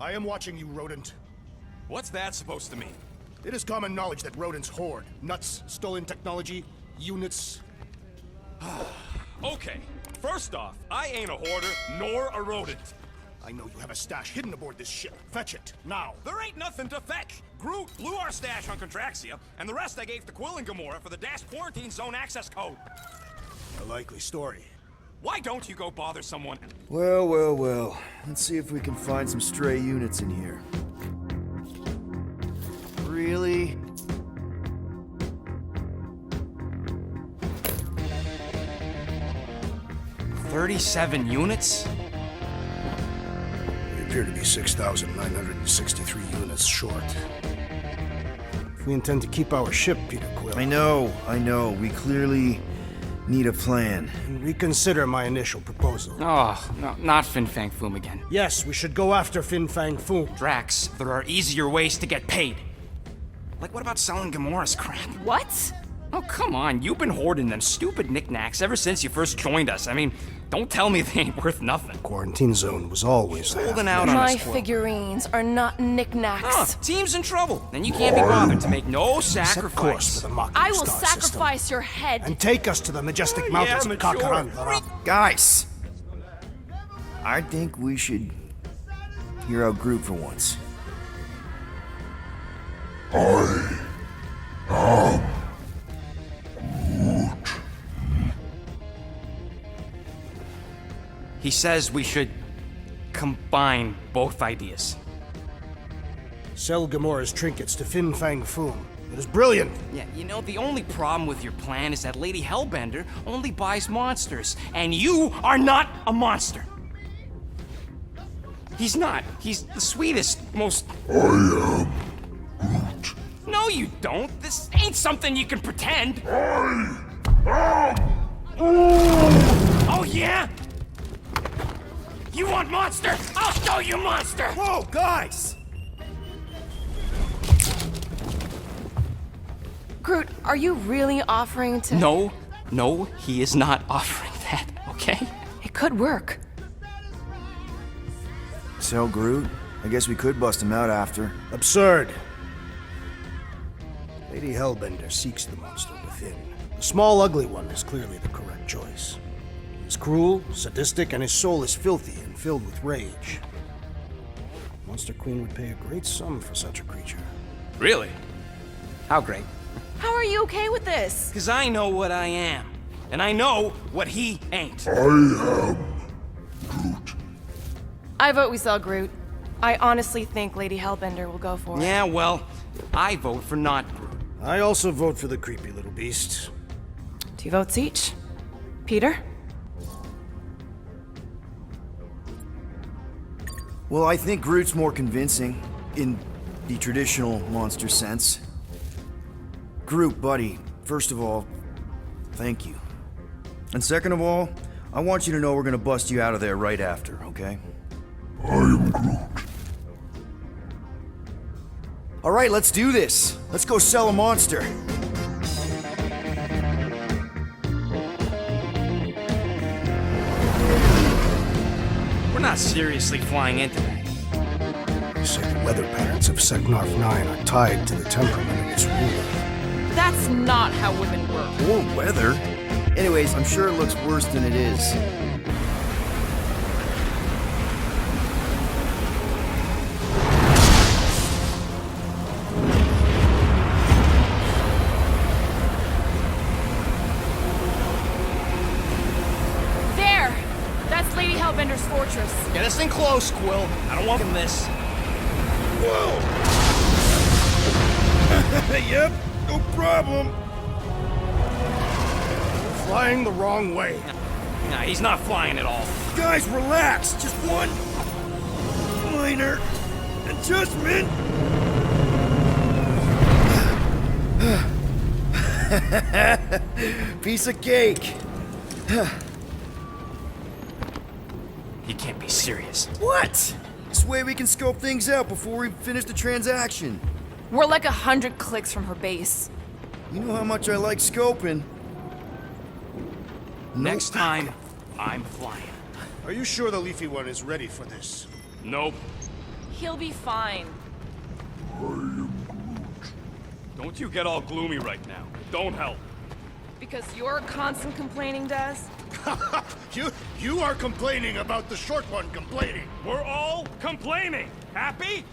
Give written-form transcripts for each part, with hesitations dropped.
I am watching you, rodent. What's that supposed to mean? It is common knowledge that rodents hoard nuts, stolen technology, units. Okay, first off, I ain't a hoarder nor a rodent. I know you have a stash hidden aboard this ship. Fetch it, now. There ain't nothing to fetch. Groot blew our stash on Contraxia, and the rest I gave to Quill and Gamora for the Dash Quarantine Zone access code. A likely story. Why don't you go bother someone? Well. Let's see if we can find some stray units in here. Really? $37 units? We appear to be 6,963 units short. If we intend to keep our ship, Peter Quill... I know. We clearly need a plan. And reconsider my initial proposal. Oh, no, not Fin Fang Foom again. Yes, we should go after Fin Fang Foom. Drax, there are easier ways to get paid. Like, what about selling Gamora's crap? What? Oh, come on, you've been hoarding them stupid knickknacks ever since you first joined us. I mean, don't tell me they ain't worth nothing. Quarantine zone was always there. Holding out on My us, Quill. figurines are not knickknacks. Team's in trouble, and you can't be bothered to make no Set course sacrifice. for the Machina I will star sacrifice system, your head. and take us to the majestic mountains of mature. Kakarandara. Guys! I think we should hear out Groot for once. He says we should combine both ideas. Sell Gamora's trinkets to Fin Fang Foom. It is brilliant. Yeah, you know, the only problem with your plan is that Lady Hellbender only buys monsters, and you are not a monster. He's not. He's the sweetest, most... I am Groot. No, you don't. This ain't something you can pretend. Oh, yeah? You want monster? I'll show you monster! Whoa, guys! Groot, are you really offering to... No, he is not offering that, okay? It could work. Sell Groot? I guess we could bust him out after. Absurd. Lady Hellbender seeks the monster within. The small, ugly one is clearly the correct choice. He's cruel, sadistic, and his soul is filthy and filled with rage. Monster Queen would pay a great sum for such a creature. Really? How great? How are you okay with this? Because I know what I am. And I know what he ain't. I vote we sell Groot. I honestly think Lady Hellbender will go for it. Yeah, well, I vote for not Groot. I also vote for the creepy little beast. 2 votes each. Peter? Well, I think Groot's more convincing, in the traditional monster sense. Groot, buddy, first of all, thank you. And second of all, I want you to know we're gonna bust you out of there right after, okay? I am Groot. All right, let's do this. Let's go sell a monster. We're not seriously flying into that. They say the weather patterns of Seknarf 9 are tied to the temperament of its ruler. That's not how women work. Or weather. Anyways, I'm sure it looks worse than it is. There! That's Lady Hellbender's fortress. Get us in close, Quill. I don't want him this. Yep, no problem. Flying the wrong way. Nah, he's not flying at all. Guys, relax. Just one minor adjustment. Piece of cake. He can't be serious. What? This way we can scope things out before we finish the transaction. We're like 100 clicks from her base. You know how much I like scoping. Next time, I'm flying. Are you sure the Leafy One is ready for this? Nope. He'll be fine. Don't you get all gloomy right now. Don't help. Because your constant complaining does? You are complaining about the short one complaining. We're all complaining. Happy?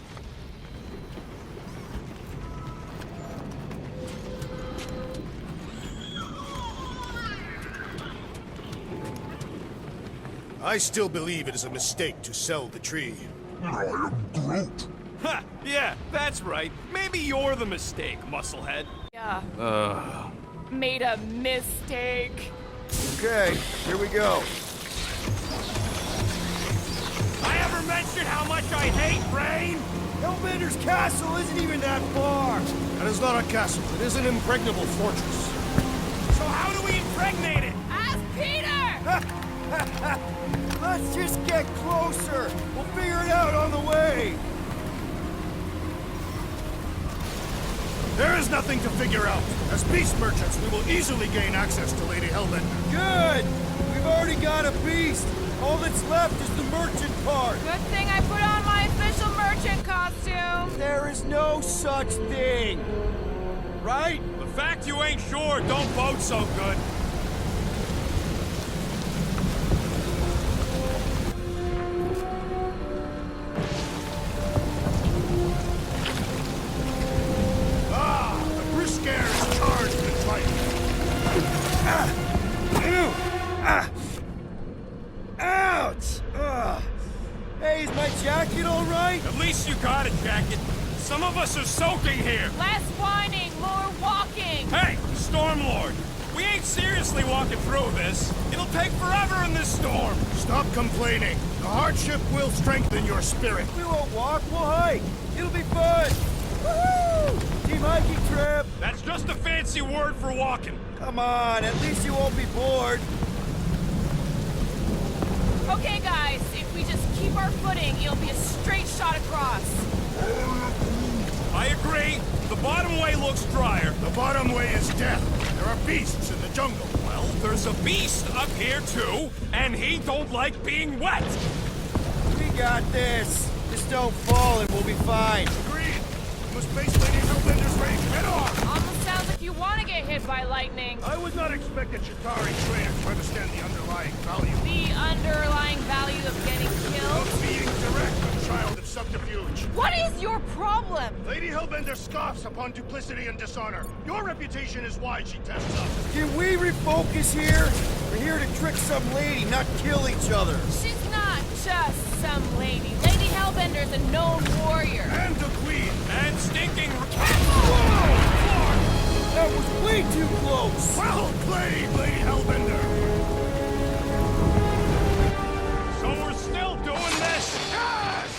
I still believe it is a mistake to sell the tree. Ha! Yeah, that's right. Maybe you're the mistake, musclehead. Yeah. Made a mistake. Okay, here we go. I ever mentioned how much I hate rain? Hellbender's castle isn't even that far. That is not a castle. It is an impregnable fortress. So how do we impregnate it? Ask Peter! Let's just get closer. We'll figure it out on the way. There is nothing to figure out. As beast merchants, we will easily gain access to Lady Hellbender. Good. We've already got a beast. All that's left is the merchant part. Good thing I put on my official merchant costume. There is no such thing. Right? The fact you ain't sure don't bode so good. The Briscare is charged with fight. Ouch! Hey, is my jacket all right? At least you got a jacket. Some of us are soaking here. Less whining, more walking. Hey, Stormlord. We ain't seriously walking through this. It'll take forever in this storm. Stop complaining. The hardship will strengthen your spirit. We won't walk, we'll hike. It'll be fun. Woohoo! Team hiking trip. That's just a fancy word for walking. Come on, at least you won't be bored. Okay, guys, if we just keep our footing, it'll be a straight shot across. I agree. The bottom way looks drier. The bottom way is death. There are beasts in the jungle. Well, there's a beast up here too, and he don't like being wet. We got this. Just don't fall and we'll be fine. Agreed. We must face Lady Hellbender's rage head on. Almost sounds like you want to get hit by lightning. I would not expect a Chitauri trader to understand the underlying value The underlying value of getting killed? of being direct, a child of subterfuge. What is your problem? Lady Hellbender scoffs upon duplicity and dishonor. Your reputation is why she tests us. Can we refocus here? We're here to trick some lady, not kill each other. She's not just some lady. Lady Hellbender's a known warrior. And the queen. And stinking... That was way too close. Well played, Lady Hellbender. So we're still doing this? Yes!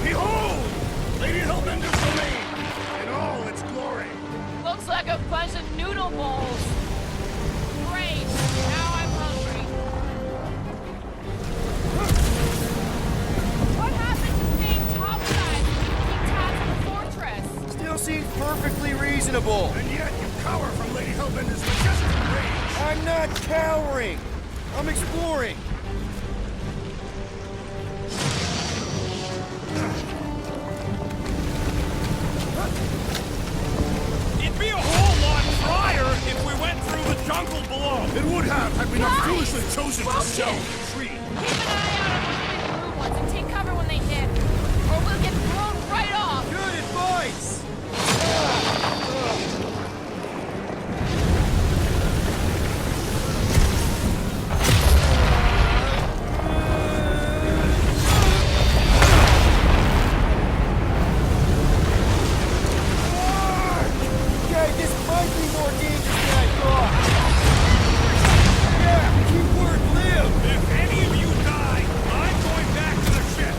Behold! Lady Hellbender's domain in all its glory. Looks like a bunch of noodle bowls. Great. Now I'm hungry. What happened to staying topside and keeping tabs on the fortress? Still seems perfectly reasonable. And yet you cower from Lady Hellbender's majestic rage. I'm not cowering. I'm exploring. It'd be a whole lot drier if we went through the jungle below. It would have had we not Guys! foolishly chosen to Focus! sell the tree. Keep an eye out on the big blue ones and take cover when they hit. Or we'll get thrown right off. Good advice. Okay, this might be more dangerous than I thought. Yeah, keyword live. If any of you die, I'm going back to the ship.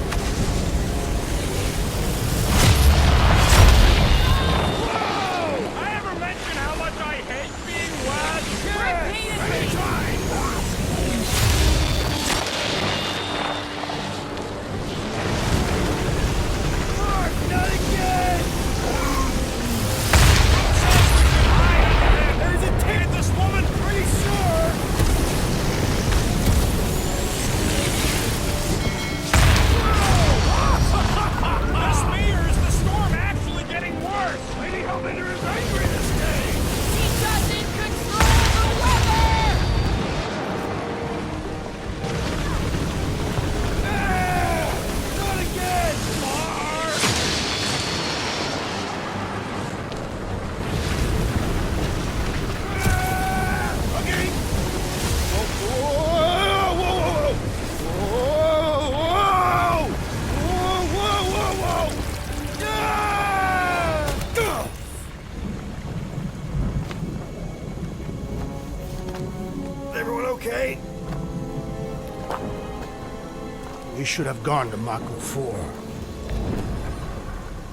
We should have gone to Mako 4.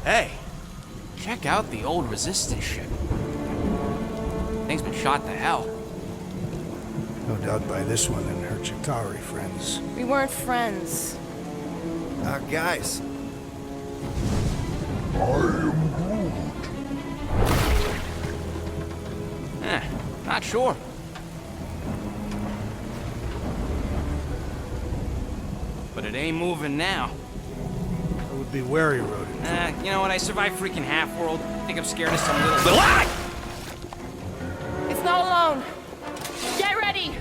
Hey, check out the old Resistance ship. Thing's been shot to hell. No doubt by this one and her Chitauri friends. We weren't friends. Guys. Not sure. But it ain't moving now. I would be wary, Rodent. You know what? I survived freaking Half-World. Think I'm scared of some little... Ah! It's not alone. Get ready!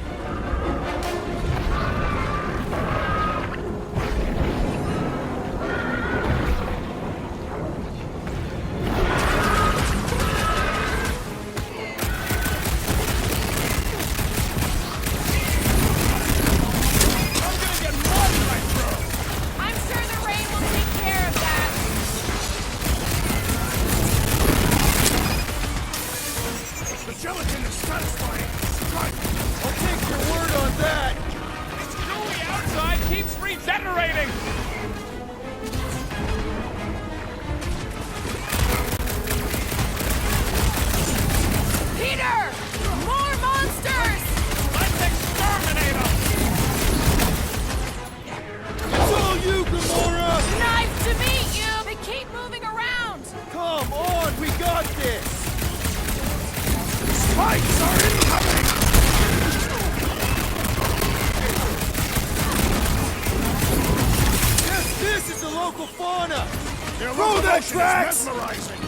I'm sure the rain will take care of that. The gelatin is satisfying. Right. I'll take your word on that. It's gooey outside keeps regenerating! Peter! More monsters! Let's exterminate them! It's all you, Gamora! Nice to meet you! They keep moving around! Come on, we got this! Spikes are incoming! Yes, this is the local fauna! Their Throw that locomotion is tracks! mesmerizing.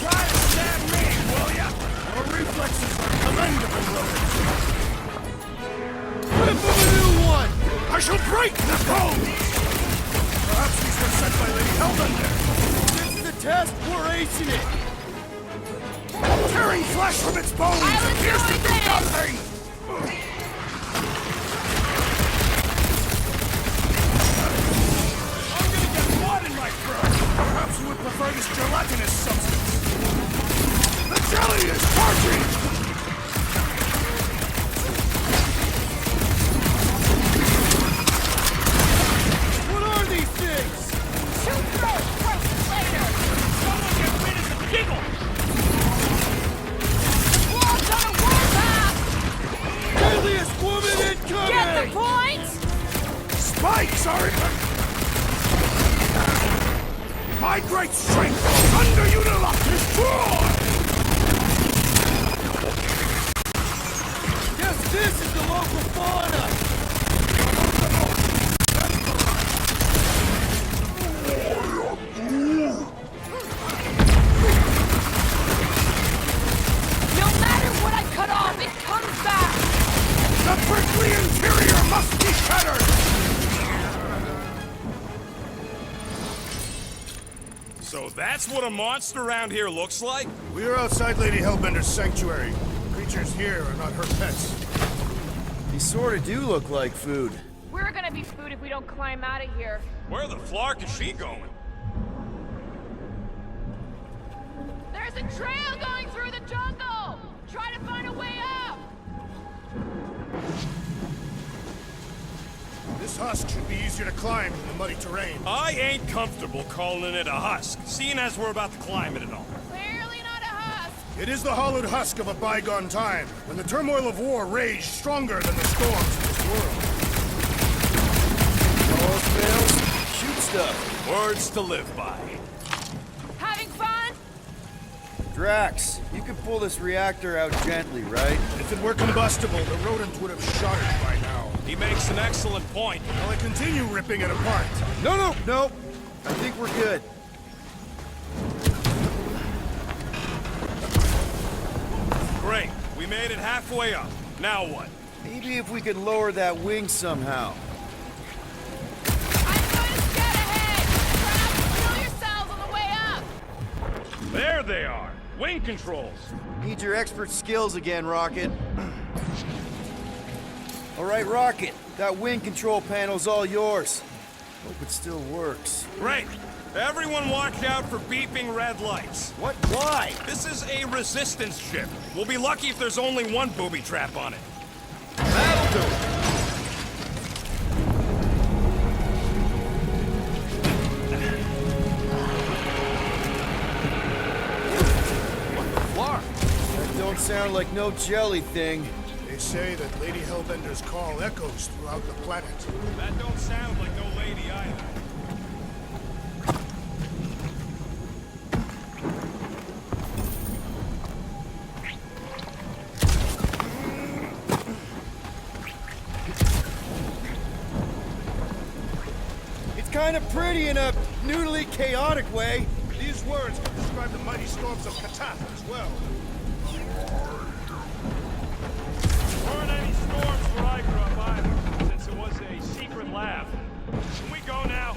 Try to stab me, will ya? Our reflexes are commendable, Rodent. Whip him a new one! I shall break the bones! Perhaps these were sent by Lady Hellbender. This is the test, we're acing it! Tearing flesh from its bones I was appears to doing do this! nothing! I'm gonna get blood in my throat! Perhaps you would prefer this gelatinous substance. The jelly is charging! What are these things? Shoot first, roast later! Someone get rid of the jiggle! Walk on a warpath! Deadliest woman incoming! Get the point? Spikes are in my great strength goes underutilized! Destroy! Yes, this is the local fauna! No matter what I cut off, it comes back! The prickly interior must be shattered! So that's what a monster around here looks like? We are outside Lady Hellbender's sanctuary. Creatures here are not her pets. These sort of do look like food. We're gonna be food if we don't climb out of here. Where the flark is she going? There's a trail going through the jungle! Try to find a way up! This husk should be easier to climb than the muddy terrain. I ain't comfortable calling it a husk, seeing as we're about to climb it and all. Clearly not a husk! It is the hollowed husk of a bygone time, when the turmoil of war raged stronger than the storms of this world. All else fails, shoot stuff. Words to live by. Having fun? Drax, you can pull this reactor out gently, right? If it were combustible, the rodent would have shot it by now. He makes an excellent point. Will I continue ripping it apart? No. I think we're good. Great. We made it halfway up. Now what? Maybe if we could lower that wing somehow. I'm going to scout ahead! Try not to kill yourselves on the way up! There they are. Wing controls. Need your expert skills again, Rocket. All right, Rocket. That wing control panel's all yours. Hope it still works. Great. Everyone watch out for beeping red lights. What? Why? This is a resistance ship. We'll be lucky if there's only one booby trap on it. That'll do it. That don't sound like no jelly thing. They say that Lady Hellbender's call echoes throughout the planet. That don't sound like no lady either. It's kind of pretty in a noodly, chaotic way. These words can describe the mighty storms of Katath as well. Weren't any storms where I grew up either, since it was a secret lab. Can we go now?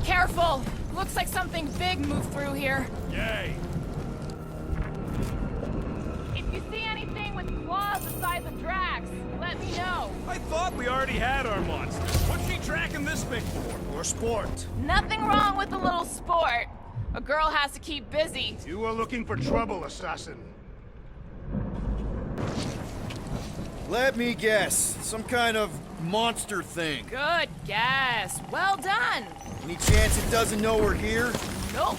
Careful! Looks like something big moved through here. Yay. If you see anything with claws the size of Drax, let me know. I thought we already had our monster. What's she tracking this thing for? Or sport. Nothing wrong with a little sport. A girl has to keep busy. You are looking for trouble, assassin. Let me guess. Some kind of monster thing. Good guess. Well done. Any chance it doesn't know we're here? Nope.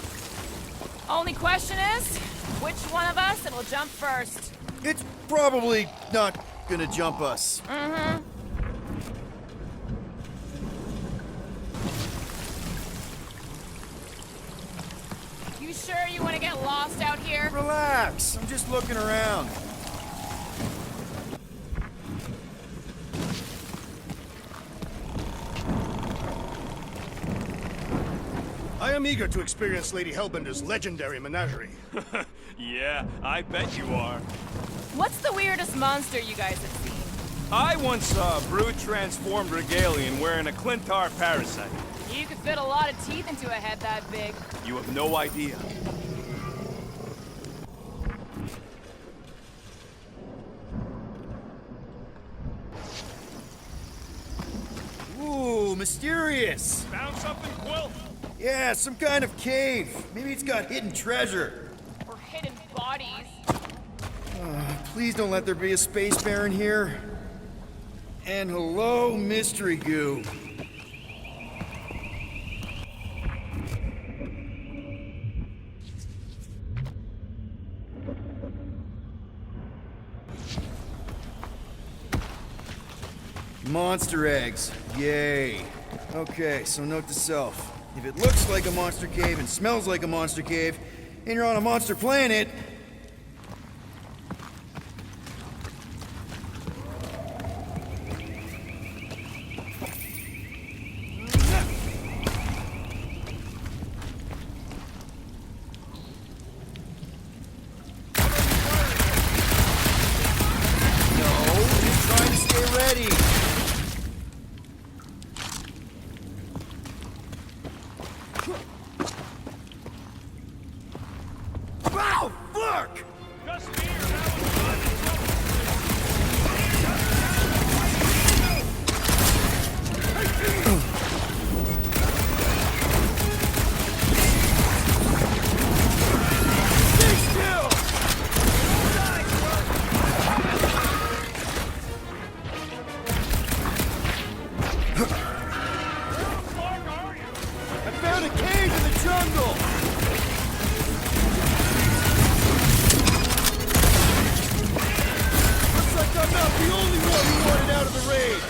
Only question is, which one of us it'll jump first? It's probably not gonna jump us. You sure you want to get lost out here? Relax. I'm just looking around. I am eager to experience Lady Hellbender's legendary menagerie. Yeah, I bet you are. What's the weirdest monster you guys have seen? I once saw a brute transformed Regalian wearing a Clintar parasite. You could fit a lot of teeth into a head that big. You have no idea. Ooh, mysterious. Found something, Quill? Yeah, some kind of cave. Maybe it's got hidden treasure. Or hidden bodies. Please don't let there be a space baron here. And hello, mystery goo. Monster eggs. Yay. Okay, so note to self. If it looks like a monster cave and smells like a monster cave, and you're on a monster planet, just trying to stay ready. Wow, fuck! Just here, that was fun. Stay still! I found a cave in the jungle! Looks like I'm not the only one who wanted out of the raid!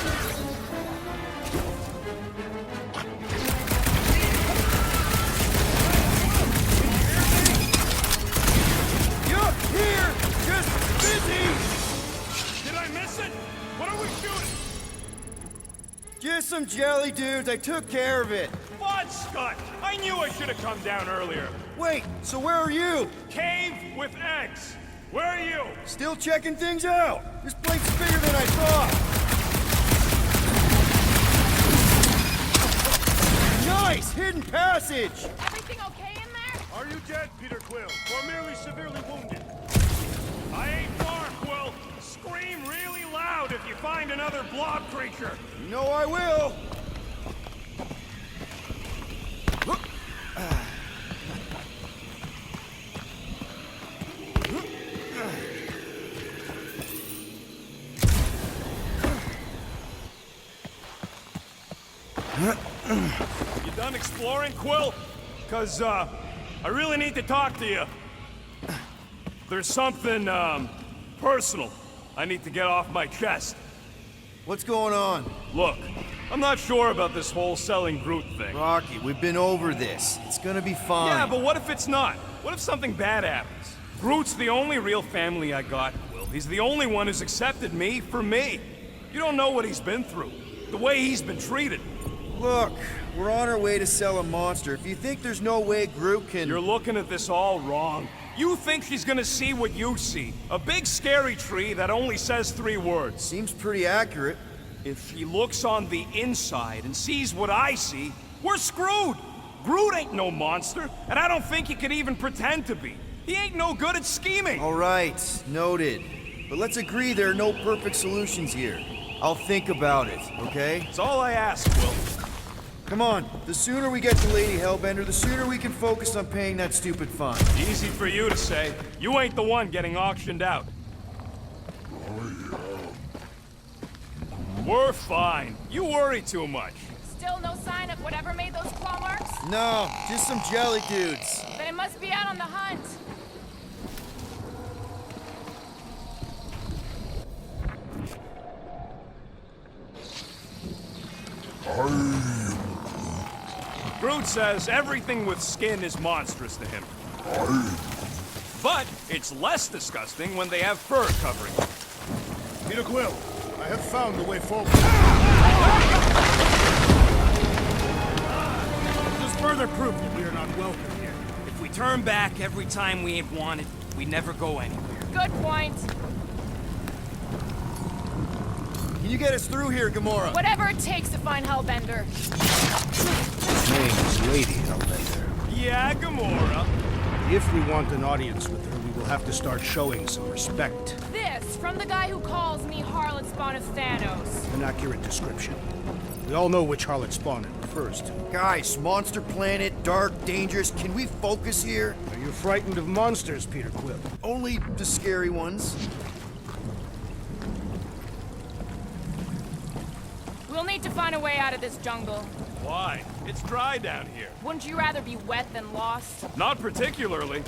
Yup, here! Just busy! Did I miss it? What are we shooting? Just some jelly dudes, I took care of it. Fud Scott! I knew I should have come down earlier. Wait, so where are you? Cave with eggs. Where are you? Still checking things out. This place's bigger than I thought. Nice! Hidden passage! Everything okay in there? Are you dead, Peter Quill, or merely severely wounded? find another blob creature. You know I will! You done exploring, Quill? Cause, I really need to talk to you. There's something, personal I need to get off my chest. What's going on? Look, I'm not sure about this whole selling Groot thing. Rocky, we've been over this. It's gonna be fine. Yeah, but what if it's not? What if something bad happens? Groot's the only real family I got, Quill. He's the only one who's accepted me for me. You don't know what he's been through. The way he's been treated. Look, we're on our way to sell a monster. If you think there's no way Groot can... You're looking at this all wrong. You think she's gonna see what you see. A big scary tree that only says 3 words. Seems pretty accurate. If she looks on the inside and sees what I see, we're screwed! Groot ain't no monster, and I don't think he could even pretend to be. He ain't no good at scheming. All right, noted. But let's agree there are no perfect solutions here. I'll think about it, okay? That's all I ask, Will. Come on, the sooner we get to Lady Hellbender, the sooner we can focus on paying that stupid fine. Easy for you to say. You ain't the one getting auctioned out. We're fine. You worry too much. Still no sign of whatever made those claw marks? No, just some jelly dudes. Then it must be out on the hunt. Groot says everything with skin is monstrous to him. But it's less disgusting when they have fur covering. Peter Quill, I have found the way forward. This is further proof that we are not welcome here. If we turn back every time we ain't wanted, we never go anywhere. Good point. Can you get us through here, Gamora? Whatever it takes to find Hellbender. His name is Lady Hellbender. Yeah, Gamora. If we want an audience with her, we will have to start showing some respect. This, from the guy who calls me Harlot Spawn of Thanos. An accurate description. We all know which harlot spawn it refers to. Guys, monster planet, dark, dangerous. Can we focus here? Are you frightened of monsters, Peter Quill? Only the scary ones. We'll need to find a way out of this jungle. Why? It's dry down here. Wouldn't you rather be wet than lost? Not particularly.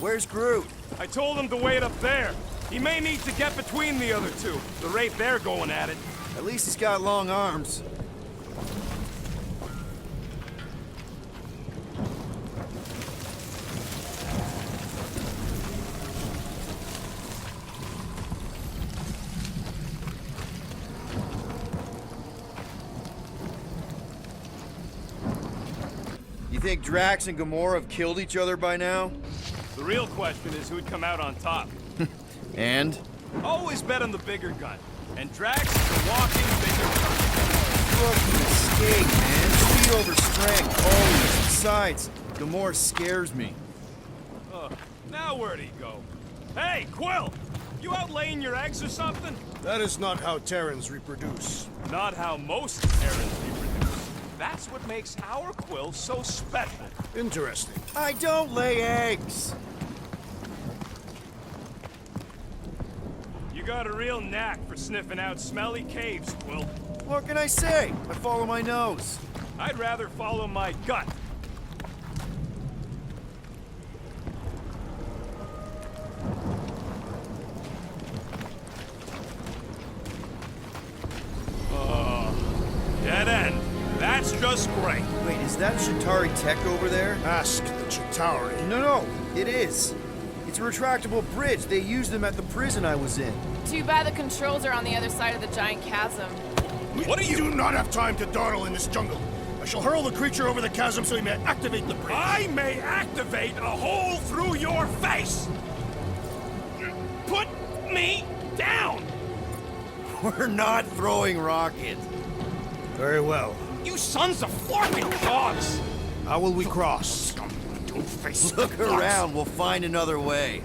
Where's Groot? I told him to wait up there. He may need to get between the other two. The rate they're going at it. At least he's got long arms. You think Drax and Gamora have killed each other by now? The real question is who'd come out on top. And? Always bet on the bigger gun. And Drax is the walking bigger gun. Rookie mistake, man. Speed over strength, always. Besides, Gamora scares me. Now where'd he go? Hey, Quill! You out laying your eggs or something? That is not how Terrans reproduce. Not how most Terrans reproduce. That's what makes our Quill so special. Interesting. I don't lay eggs! You got a real knack for sniffing out smelly caves, Quill. What can I say? I follow my nose. I'd rather follow my gut. Dead end. That's just great. Wait, is that Chitauri tech over there? Ask the Chitauri. No, it is. It's a retractable bridge. They used them at the prison I was in. Too bad the controls are on the other side of the giant chasm. What are you- do not have time to dawdle in this jungle. I shall hurl the creature over the chasm so he may activate the bridge. I may activate a hole through your face! Put me down! We're not throwing rockets. Very well. You sons of forking dogs! How will we cross? Look around, we'll find another way.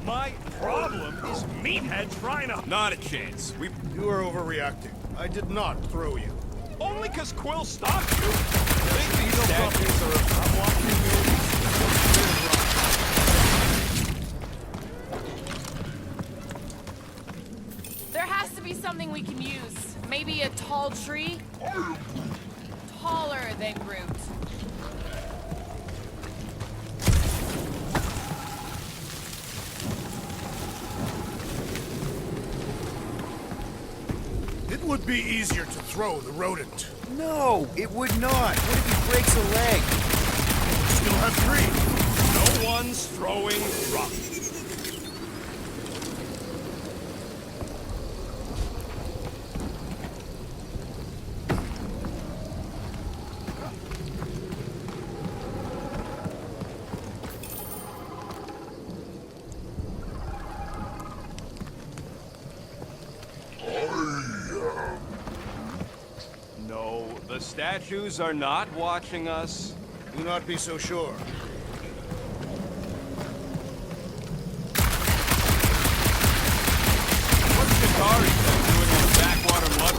My problem is Meathead trying to... Not a chance. You are overreacting. I did not throw you. Only because Quill stopped you. Think these statues are... I'm watching There has to be something we can use. Maybe a tall tree? Taller than Groot. It would be easier to throw the rodent. No, it would not. What if he breaks a leg? Still have 3. No one's throwing rock. No, the statues are not watching us. Do not be so sure. What's Chitauri doing on the backwater mud?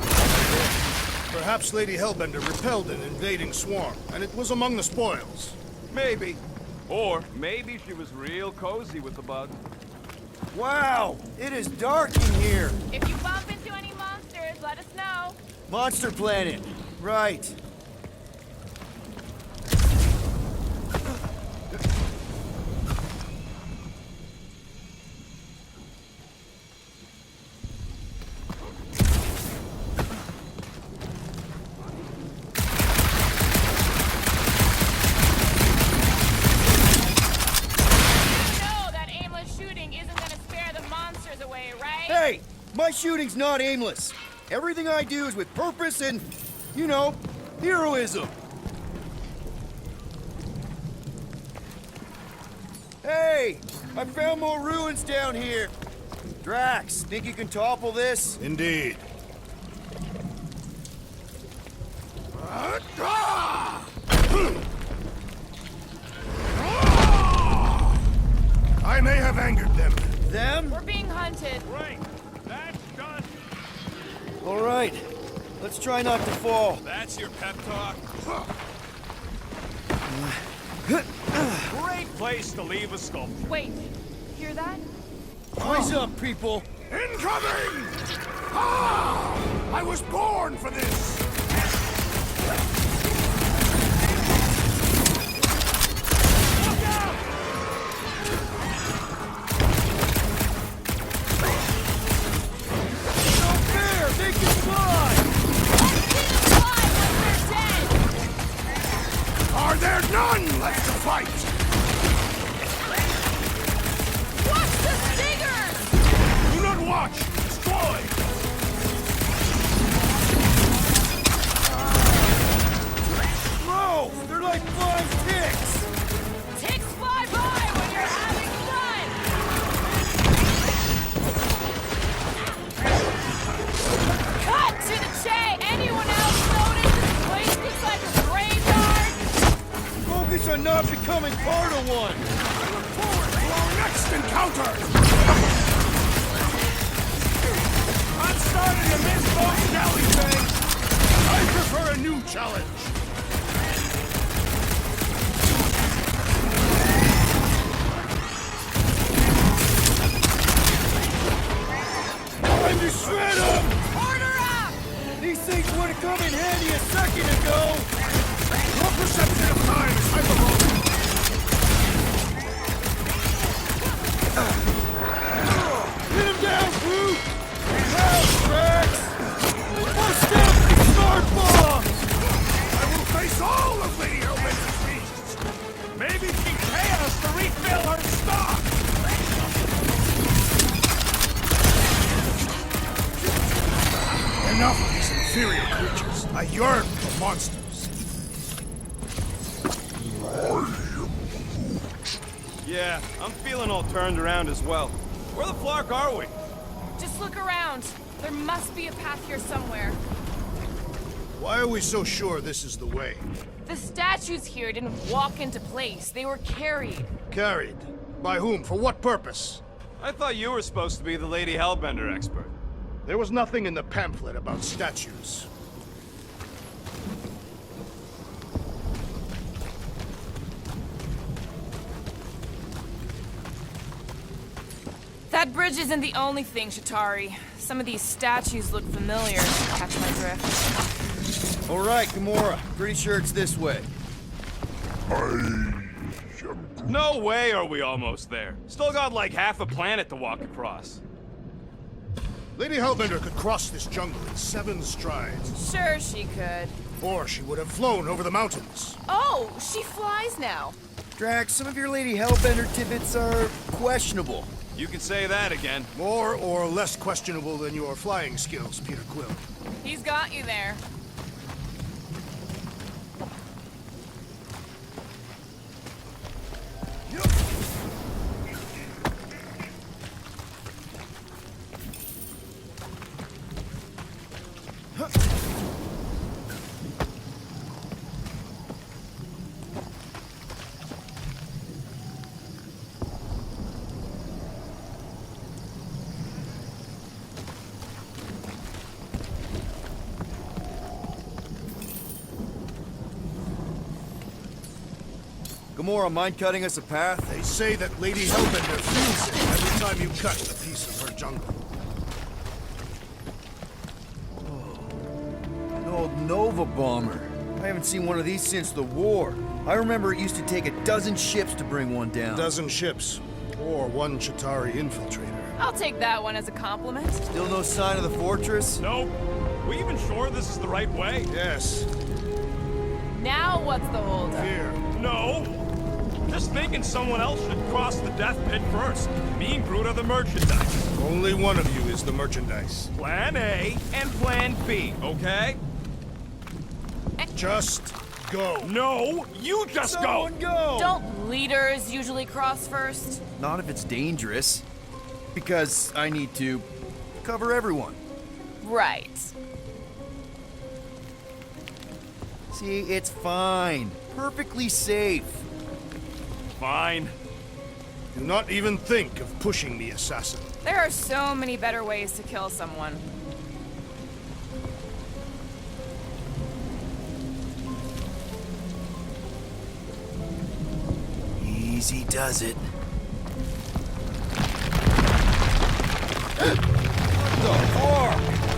Perhaps Lady Hellbender repelled an invading swarm, and it was among the spoils. Maybe. Or maybe she was real cozy with the bug. Wow, it is dark in here. If you bump into any monsters, let us know. Monster Planet. Right. Hey! My shooting's not aimless. Everything I do is with purpose and, you know, heroism. Hey! I found more ruins down here. Drax, think you can topple this? Indeed. I may have angered them. Them? We're being hunted. Great. That's done. All right. Let's try not to fall. That's your pep talk. Great place to leave a sculpture. Wait, hear that? Rise up, people. Incoming! Ah! I was born for this! Look out! No fair! They can fly! Fly when we're dead! Are there none left to fight? Watch the stingers! Do not watch! Destroy! Bro! They're like flying ticks! Ticks fly by when you're having fun! Cut to the chase! Anyone else notice this place looks like a graveyard? Focus on not becoming part of one! Look forward to our next encounter! I'm starting to miss those jelly things. I prefer a new challenge. Time to shred them! Order up! These things would have come in handy a second ago! Your perception of time is hyperbolic. Hit him down, Groot! Now, Drax! Bust up the Star Bomb! I will face all of Lady Hellbender's beasts. Maybe she'd pay us to refill her stock. Enough of these inferior creatures. I yearn for monsters. Yeah, I'm feeling all turned around as well. Where the flark are we? Just look around. There must be a path here somewhere. Why are we so sure this is the way? The statues here didn't walk into place. They were carried. Carried? By whom? For what purpose? I thought you were supposed to be the Lady Hellbender expert. There was nothing in the pamphlet about statues. That bridge isn't the only thing, Shatari. Some of these statues look familiar, if you catch my drift. All right, Gamora. Pretty sure it's this way. No way are we almost there. Still got like half a planet to walk across. Lady Hellbender could cross this jungle in 7 strides. Sure she could. Or she would have flown over the mountains. Oh, she flies now. Drax, some of your Lady Hellbender tidbits are questionable. You can say that again. More or less questionable than your flying skills, Peter Quill. He's got you there. Gamora, mind cutting us a path? They say that Lady Hellbender feels it every time you cut a piece of her jungle. An old Nova bomber. I haven't seen one of these since the war. I remember it used to take a dozen ships to bring one down. A dozen ships. Or 1 Chitauri infiltrator. I'll take that one as a compliment. Still no sign of the fortress? Nope. We even sure this is the right way? Yes. Now what's the holdup? Here. No. Just thinking someone else should cross the death pit first. Me and Groot are the merchandise. Only one of you is the merchandise. Plan A and Plan B, okay? Just go. No, you just Someone go. go! Don't leaders usually cross first? Not if it's dangerous. Because I need to cover everyone. Right. See, it's fine. Perfectly safe. Fine. Do not even think of pushing the assassin. There are so many better ways to kill someone. Easy does it.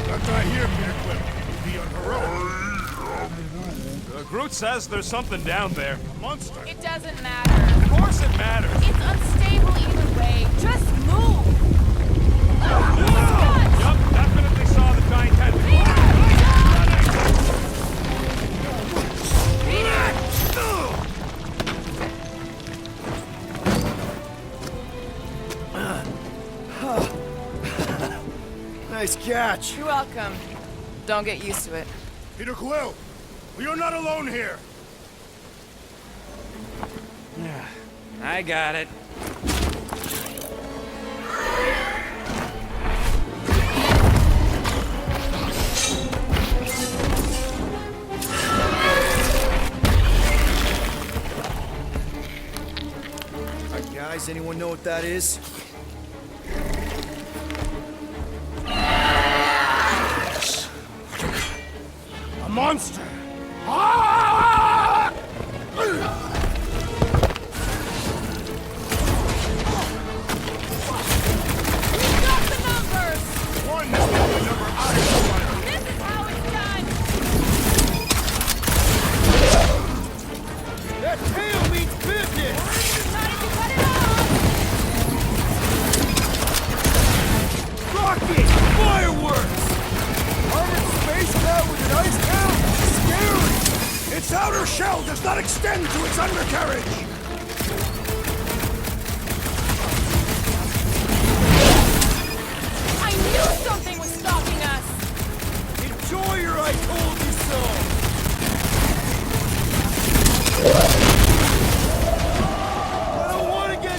That guy here, Peter Quill. Be unheroic. Groot says there's something down there. A monster. It doesn't matter. Of course it matters. It's unstable either way. Just move! Yup, definitely saw the giant head. Nice catch. You're welcome. Don't get used to it. Peter Quill, you're not alone here. I got it. Alright, guys, anyone know what that is? A monster. Ah! Got the numbers! One is the only number I require. This is how it's done! That tail means business! Decided to cut it off! Rocket! Fireworks! Armored space bat with an ice tail? Scary! Its outer shell does not extend to its undercarriage. I knew something was stalking us! Enjoy your I told you so! I don't want to get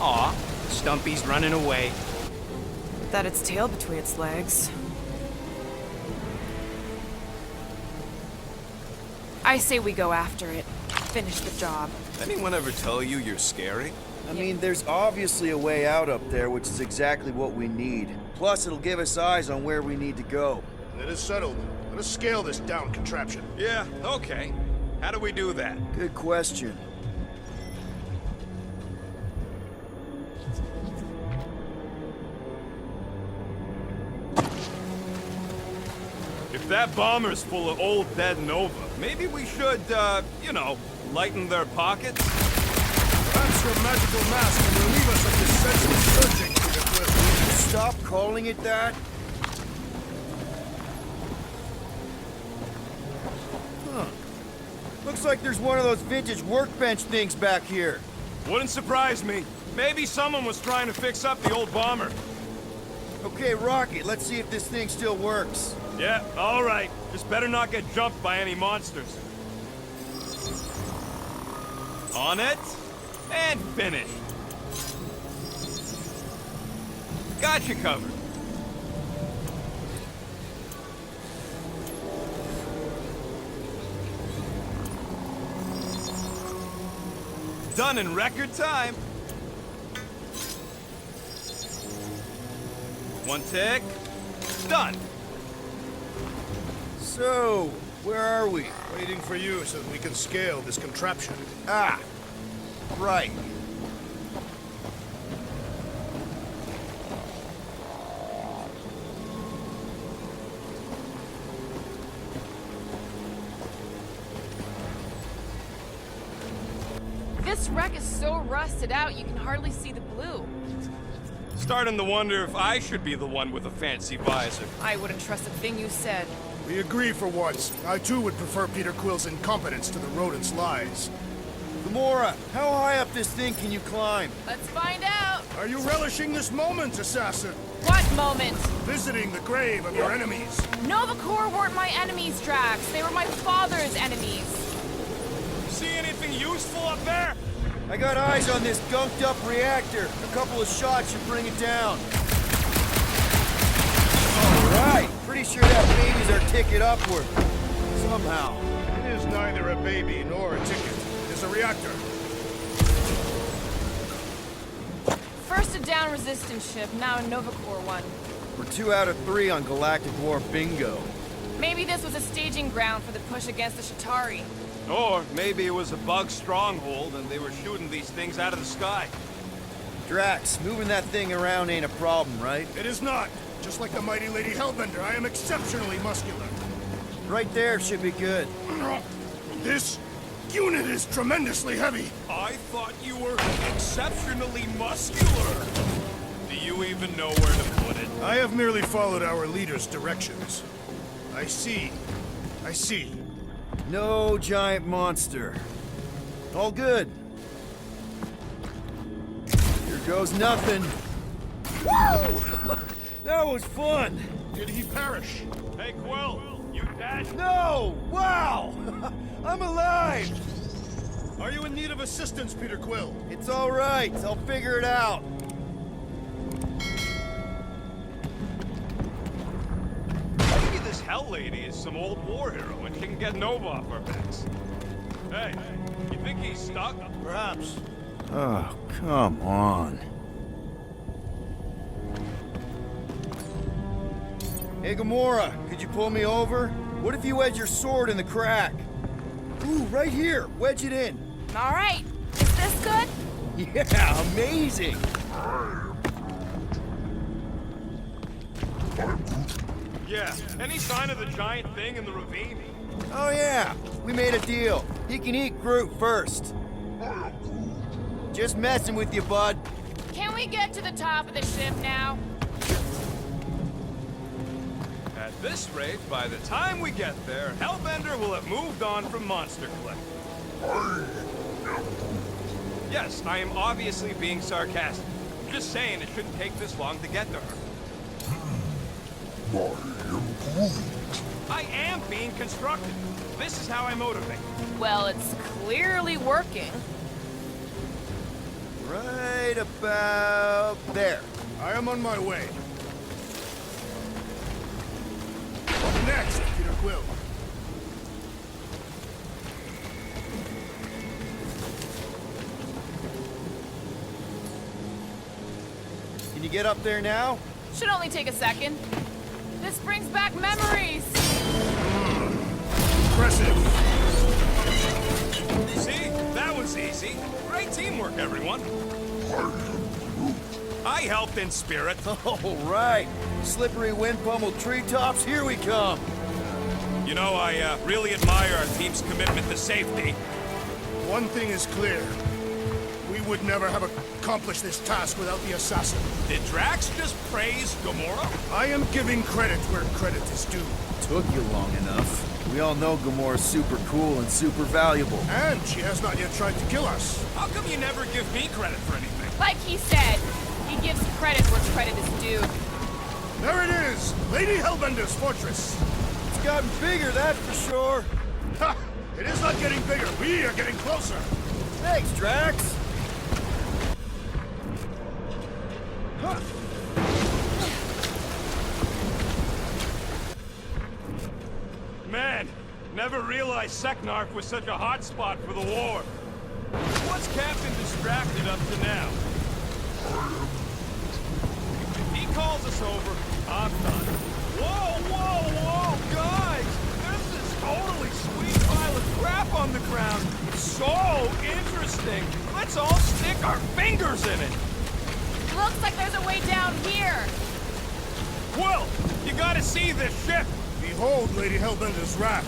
Aw, Stumpy's running away. That its tail between its legs. I say we go after it. Finish the job. Anyone ever tell you you're scary? I mean, there's obviously a way out up there, which is exactly what we need. Plus, it'll give us eyes on where we need to go. It is settled. Let us scale this down contraption. Yeah, okay. How do we do that? Good question. If that bomber's full of old dead Nova, maybe we should, you know, lighten their pockets? Perhaps your magical mask can relieve us of this senseless searching, Peter Quill. Stop calling it that. Huh. Looks like there's one of those vintage workbench things back here. Wouldn't surprise me. Maybe someone was trying to fix up the old bomber. Okay, Rocket, let's see if this thing still works. Yeah, all right. Just better not get jumped by any monsters. On it, and finished. Got you covered. Done in record time. One tick. Done. So, where are we? Waiting for you so that we can scale this contraption. Ah, right. This wreck is so rusted out you can hardly see the blue. Starting to wonder if I should be the one with a fancy visor. I wouldn't trust a thing you said. We agree for once. I too would prefer Peter Quill's incompetence to the rodent's lies. Gamora, how high up this thing can you climb? Let's find out. Are you relishing this moment, assassin? What moment? Visiting the grave of your enemies. Nova Corps weren't my enemies, Drax. They were my father's enemies. See anything useful up there? I got eyes on this gunked up reactor. A couple of shots should bring it down. All right, pretty sure that baby's our ticket upward. Somehow. It is neither a baby nor a ticket. It is a reactor. First a down resistance ship, now a Nova Corps one. We're 2 out of 3 on Galactic War bingo. Maybe this was a staging ground for the push against the Shatari. Or maybe it was a bug stronghold and they were shooting these things out of the sky. Drax, moving that thing around ain't a problem, right? It is not. Just like the mighty Lady Hellbender, I am exceptionally muscular. Right there should be good. This unit is tremendously heavy. I thought you were exceptionally muscular. Do you even know where to put it? I have merely followed our leader's directions. I see. I see. No giant monster. All good. Here goes nothing. Woo! That was fun. Did he perish? Hey, Quill, you dead? No! Wow! I'm alive! Are you in need of assistance, Peter Quill? It's all right. I'll figure it out. Maybe this Hell Lady is some old war hero and she can get Nova off our backs. Hey, you think he's stuck? Perhaps. Oh, come on. Hey, Gamora, could you pull me over? What if you wedge your sword in the crack? Ooh, right here. Wedge it in. All right. Is this good? Yeah, amazing. Yeah. Any sign of the giant thing in the ravine? Oh, yeah. We made a deal. He can eat Groot first. Just messing with you, bud. Can we get to the top of the ship now? At this rate, by the time we get there, Hellbender will have moved on from Monster Collector. Yes, I am obviously being sarcastic. I'm just saying it shouldn't take this long to get to her. I am being constructive. This is how I motivate. Well, it's clearly working. Right right about there. I am on my way. Up next, Peter Quill. Can you get up there now? Should only take a second. This brings back memories. Impressive. See? That was easy. Great teamwork, everyone. I helped in spirit. All right. Slippery wind pummeled treetops, here we come. You know, I really admire our team's commitment to safety. One thing is clear. We would never have accomplished this task without the assassin. Did Drax just praise Gamora? I am giving credit where credit is due. Took you long enough. We all know Gamora's super cool and super valuable. And she has not yet tried to kill us. How come you never give me credit for anything? Like he said, he gives credit where credit is due. There it is! Lady Hellbender's fortress! It's gotten bigger, that's for sure. Ha! It is not getting bigger, we are getting closer! Thanks, Drax. Man, never realized Seknarf was such a hot spot for the war. What's Captain distracted up to now? If he calls us over, I'm done. Whoa, whoa, whoa, guys! There's this totally sweet pile of crap on the ground. So interesting. Let's all stick our fingers in it. Looks like there's a way down here. Quill, you gotta see this ship. Behold Lady Hellbender's wrath.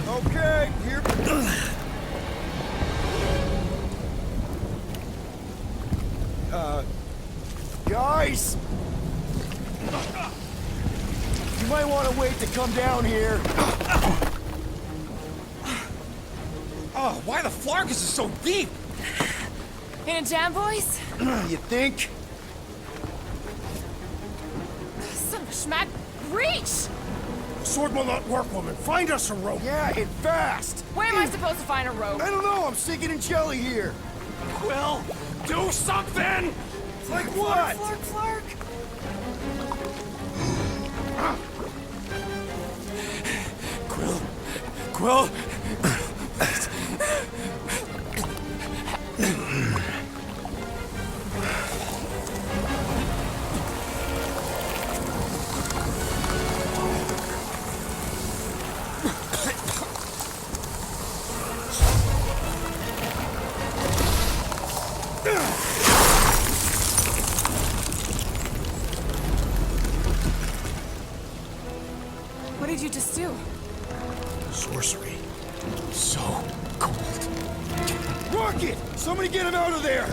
Okay, here. Guys! You might want to wait to come down here. Oh, why the Flarkus is so deep? In a jam, boys? You think? Son of a schmack. Reach! The sword will not work, woman. Find us a rope. Yeah, and fast. Where am I supposed to find a rope? I don't know, I'm sinking in jelly here. Quill, do something! Like what? Flark, Flark. Quill! What did you just do? Sorcery. So cold. Rocket! Somebody get him out of there!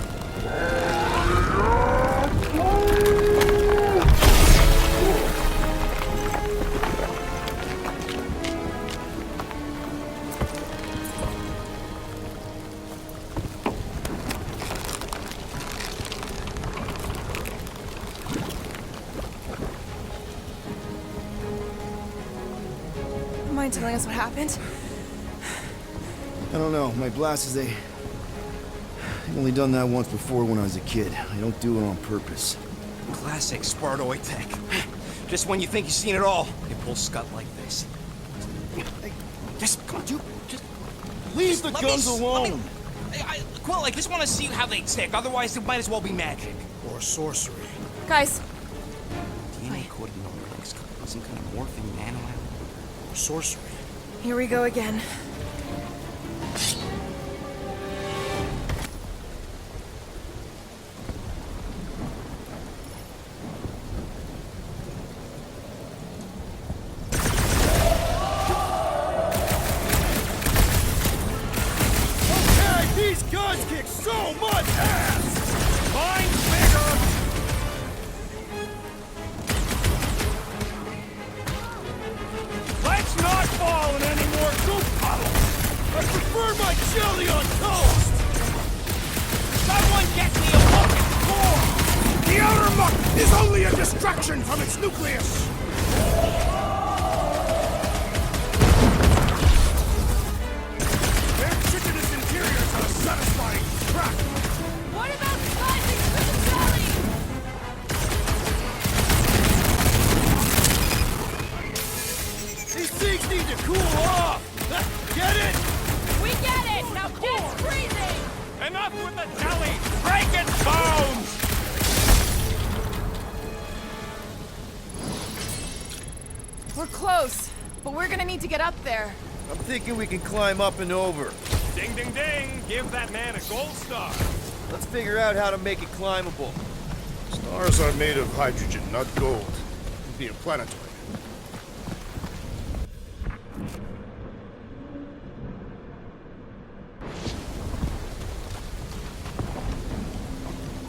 Mind telling us what happened? I don't know. My blasters, I've only done that once before when I was a kid. I don't do it on purpose. Classic Spartoid tech. Just when you think you've seen it all, you pull scut like this. Just, come on, dude. Just Leave the let guns me, alone! Quill, I just want to see how they tick. Otherwise, it might as well be magic. Or sorcery. Guys, DNA coded nucleus, some kind of morphing nano. Or sorcery. here we go again. Okay, these guns kick so much ass! Mine's bigger! Let's not fall in any more goop puddles! I prefer my jelly on toast! Someone get me a bucket! More! The outer muck is only a distraction from its nucleus! Their chitinous interiors are a satisfying crack! What about Scott close, but we're gonna need to get up there. I'm thinking we can climb up and over. Ding, ding, ding! Give that man a gold star. Let's figure out how to make it climbable. Stars are made of hydrogen, not gold. It'd be a planetoid.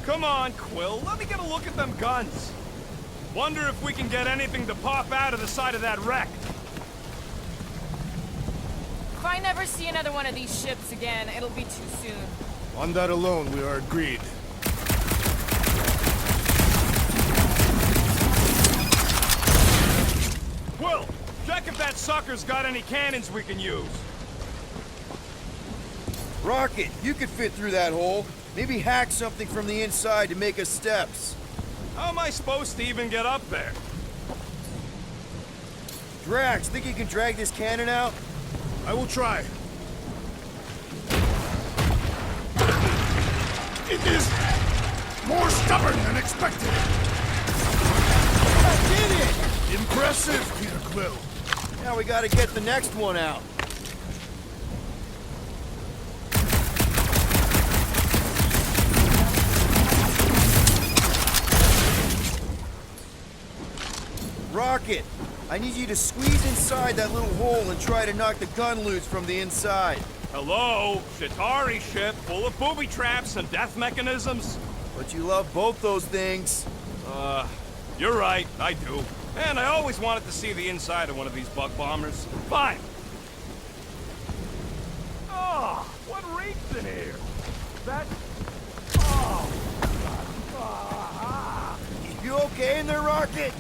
Come on, Quill. Let me get a look at them guns. Wonder if we can get anything to pop out of the side of that wreck. If I never see another one of these ships again, it'll be too soon. On that alone, we are agreed. Quill, check if that sucker's got any cannons we can use. Rocket, you could fit through that hole. Maybe hack something from the inside to make us steps. How am I supposed to even get up there? Drax, think you can drag this cannon out? I will try. It is more stubborn than expected. I did it! Impressive, Peter Quill. Now we gotta get the next one out. Rocket, I need you to squeeze inside that little hole and try to knock the gun loose from the inside. Hello? Chitauri ship full of booby traps and death mechanisms? But you love both those things. You're right, I do. And I always wanted to see the inside of one of these bug bombers. Fine. Oh, what reeks in here? That... Oh, You okay in there, Rocket?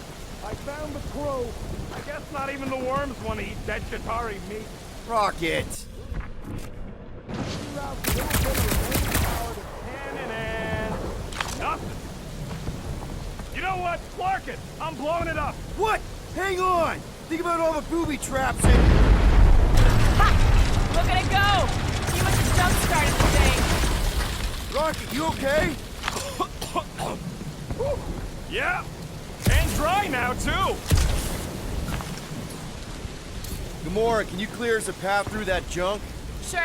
I found the crew. I guess not even the worms want to eat dead Chitauri meat. Rocket! Cannon and... nothing. You know what? Clark it! I'm blowing it up! What? Hang on! Think about all the booby traps and... Ha! Look at it go! See what the jump started today. Rocket, you okay? Yeah! And dry now, too! Gamora, can you clear us a path through that junk? Sure.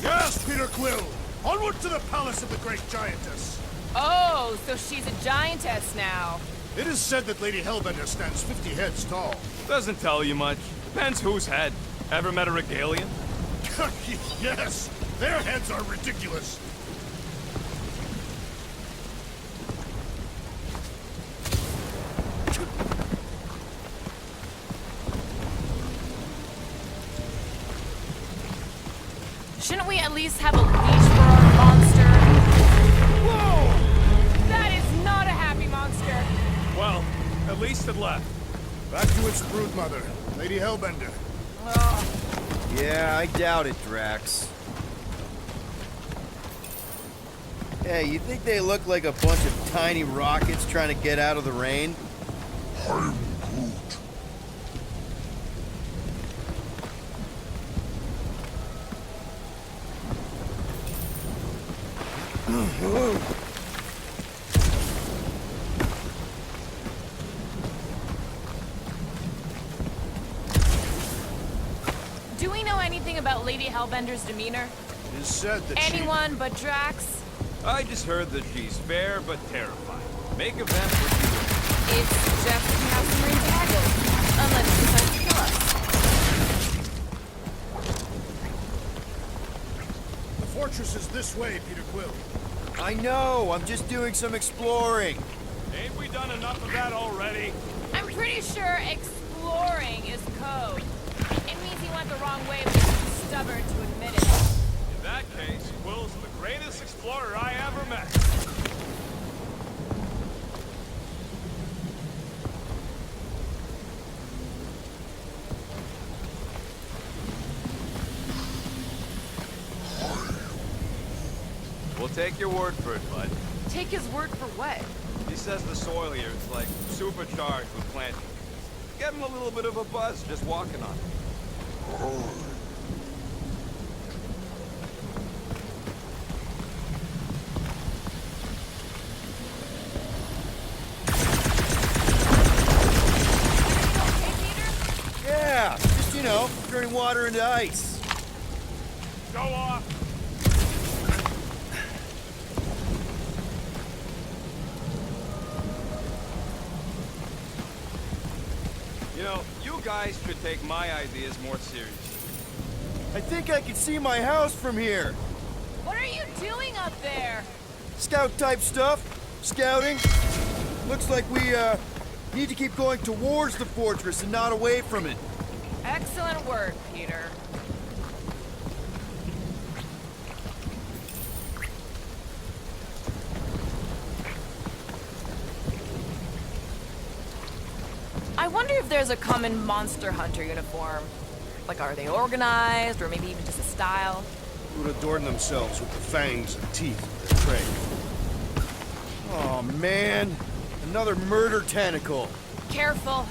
Yes, Peter Quill. Onward to the palace of the great giantess. Oh, so she's a giantess now. It is said that Lady Hellbender stands 50 heads tall. Doesn't tell you much. Depends whose head. Ever met a Regalian? Yes, their heads are ridiculous. Shouldn't we at least have a leash for our monster? Whoa! That is not a happy monster. Well, at least it left. Back to its brood mother, Lady Hellbender. Yeah, I doubt it, Drax. Hey, you think they look like a bunch of tiny rockets trying to get out of the rain? Do we know anything about Lady Hellbender's demeanor? It is said that Anyone but Drax? I just heard that she's fair but terrified. Make of that what you will. It suggests we have some room to haggle. Unless she decides to kill us. The fortress is this way, Peter Quill. I know, I'm just doing some exploring. Ain't we done enough of that already? I'm pretty sure exploring is code. It means he went the wrong way, but he's too stubborn to admit it. In that case, Quill's the greatest explorer I ever met. We'll take your word for it, bud. Take his word for what? He says the soil here is like supercharged with planting. Get him a little bit of a buzz just walking on it. turning water into ice. Go off. You know, you guys should take my ideas more seriously. I think I can see my house from here. What are you doing up there? Scout-type stuff. Scouting. Looks like we, need to keep going towards the fortress and not away from it. Excellent work, Peter. I wonder if there's a common monster hunter uniform. Like, are they organized, or maybe even just a style? Who would adorn themselves with the fangs and teeth of their prey? Oh, man. Another murder tentacle. Careful.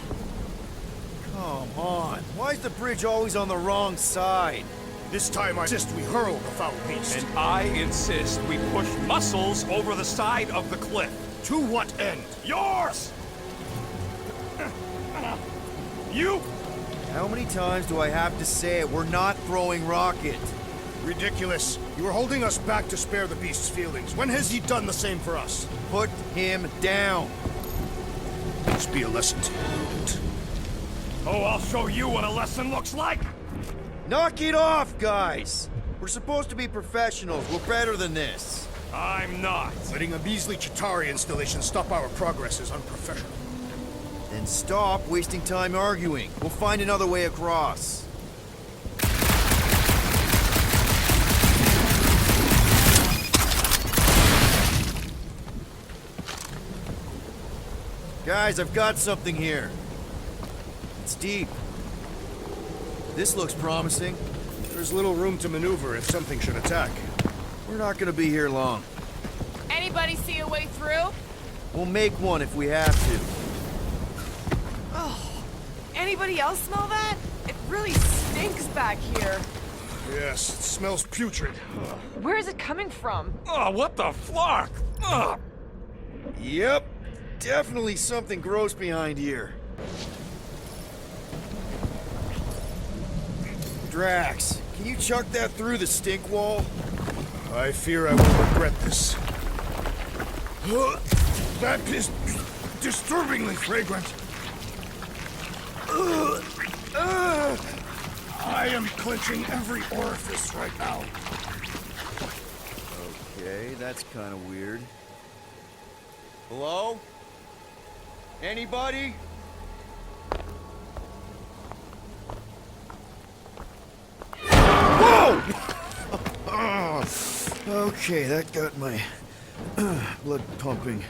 Come on. Why is the bridge always on the wrong side? This time I insist we hurl the foul beast. And I insist we push Muscles over the side of the cliff. To what end? Yours! You! How many times do I have to say it? We're not throwing rocket. Ridiculous. You are holding us back to spare the beast's feelings. When has he done the same for us? Put him down. This be a lesson to you, Rodent. Oh, I'll show you what a lesson looks like! Knock it off, guys! We're supposed to be professionals. We're better than this. I'm not. Letting a measly Chitauri installation stop our progress is unprofessional. Then stop wasting time arguing. We'll find another way across. Guys, I've got something here. It's deep. This looks promising. There's little room to maneuver if something should attack. We're not gonna be here long. Anybody see a way through? We'll make one if we have to. Anybody else smell that? It really stinks back here. Yes, it smells putrid. Where is it coming from? Oh, what the flark? Ugh. Yep. Definitely something gross behind here. Drax, can you chuck that through the stink wall? I fear I will regret this. That is disturbingly fragrant. I am clenching every orifice right now. Okay, that's kind of weird. Hello? Anybody? Whoa! Okay, that got my blood pumping.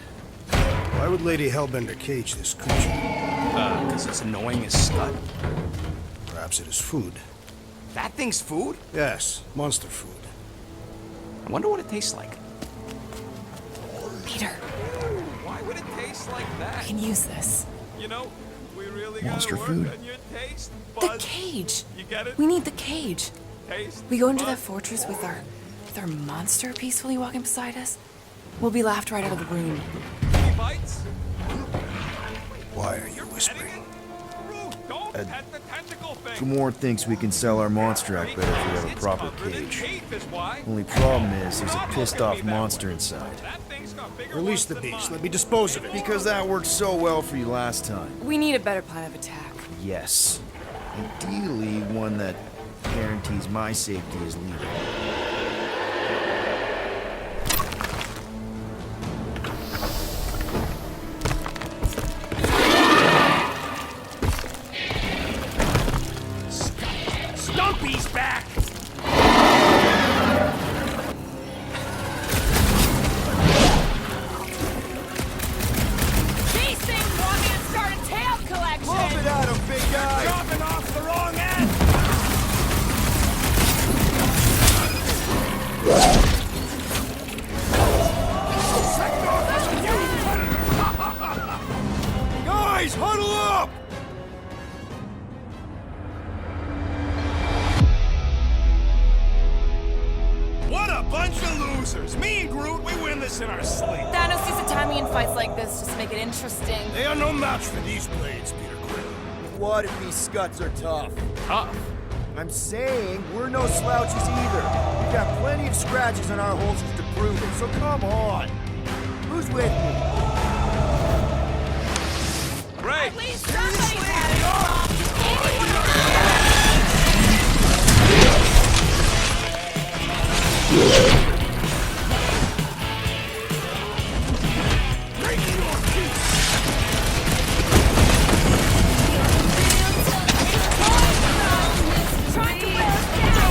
Why would Lady Hellbender cage this creature? Because it's annoying as scut. Perhaps it is food. That thing's food? Yes, monster food. I wonder what it tastes like. Peter, Why would it taste like I that? can use this. You know, we really Monster gotta work food. on your taste The buds. cage. You get it? We need the cage. Taste We go into that buds. fortress with our monster peacefully walking beside us. We'll be laughed right out of the room. Any bites? Why are you whispering? Anything? Rude, don't pet the tentacle thing. Gamorrean thinks we can sell our monster act better if we have a It's proper covered in cage. teeth is why. Only problem is there's a Stop pissed looking off at me that monster way. inside. That thing's got bigger Release ones the than beast. mine. Let me dispose of it. Because that worked so well for you last time. We need a better plan of attack. Yes. Ideally, one that guarantees my safety as leader. Stumpy's back! These things want me to start a tail collection! Move it at him, big guy! Dropping off the wrong end! Guys, huddle up! What a bunch of losers! Me and Groot, we win this in our sleep. Thanos used to time me in fights like this just to make it interesting. They are no match for these blades, Peter Quill. What if these scuts are tough? Tough? I'm saying we're no slouches either. We've got plenty of scratches on our holsters to prove it, so come on. Who's with me? Ray! At least somebody's had it. Trying to wear us down.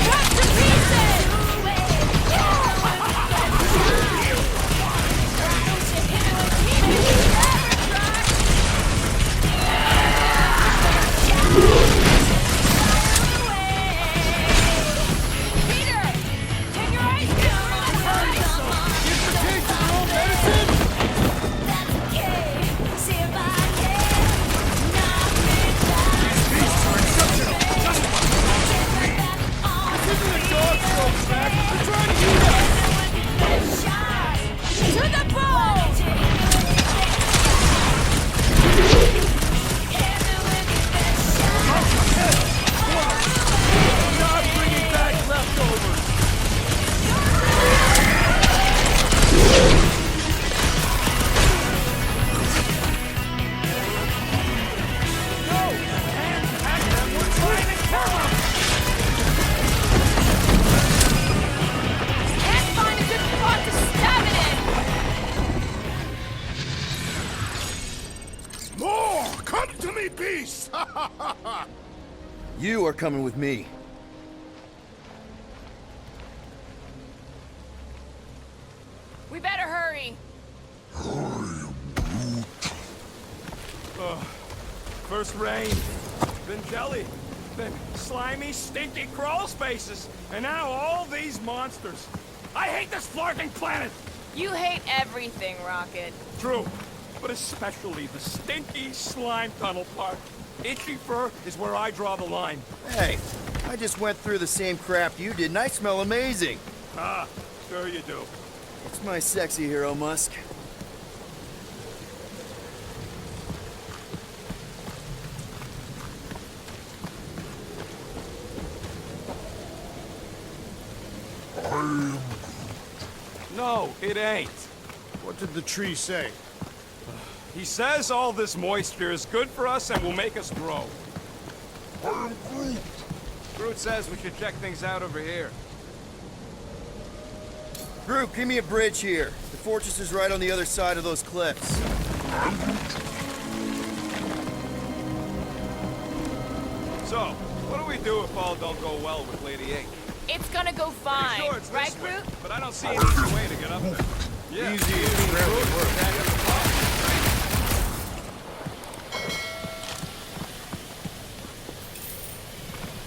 Cut to Peter! Take your eyes to the ball! Not bringing back leftovers! Can't find a good spot to stab it in! More! Come to me, beast! You are coming with me. We better hurry. First rain, then jelly, then slimy, stinky crawl spaces, and now all these monsters. I hate this flarting planet! You hate everything, Rocket. True, but especially the stinky slime tunnel part. Itchy fur is where I draw the line. Hey, I just went through the same crap you did, and I smell amazing. Ah, sure you do. It's my sexy hero, Musk. No, it ain't. What did the tree say? He says all this moisture is good for us and will make us grow. Groot says we should check things out over here. Groot, give me a bridge here. The fortress is right on the other side of those cliffs. So, what do we do if all don't go well with Lady Ink? It's gonna go fine, Sure, it's right, this way, Groot? but I don't see an easy way to get up there. Yeah. Easy is rarely work. Back at the top.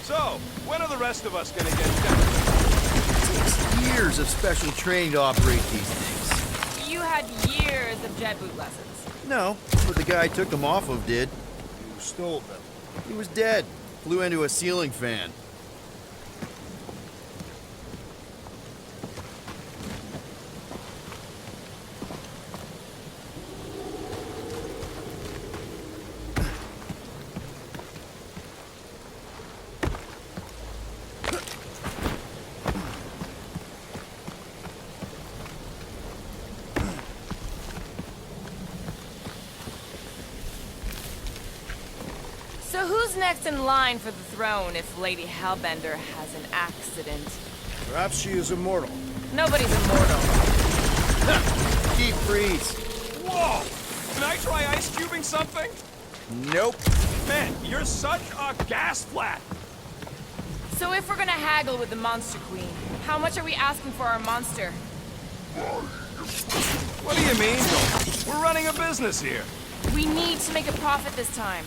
So, when are the rest of us gonna get down? Years of special training to operate these things. You had years of jet boot lessons. No, but the guy I took them off of did. You stole them. He was dead. Flew into a ceiling fan. So who's next in line for the throne if Lady Hellbender has an accident? Perhaps she is immortal. Nobody's immortal. Deep freeze. Whoa! Can I try ice cubing something? Nope. Man, you're such a gas flat! So if we're gonna haggle with the Monster Queen, how much are we asking for our monster? What do you mean? We're running a business here. We need to make a profit this time.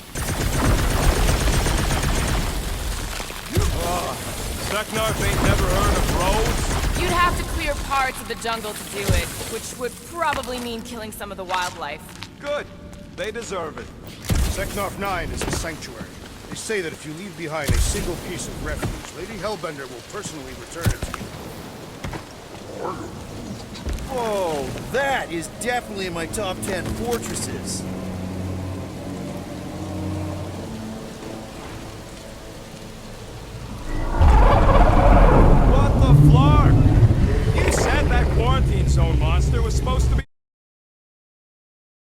Seknarf ain't never heard of roads? You'd have to clear parts of the jungle to do it, which would probably mean killing some of the wildlife. Good. They deserve it. Seknarf 9 is a sanctuary. They say that if you leave behind a single piece of refuge, Lady Hellbender will personally return it to you. Whoa, that is definitely in my top 10 fortresses. What the flark? You said that quarantine zone monster was supposed to be...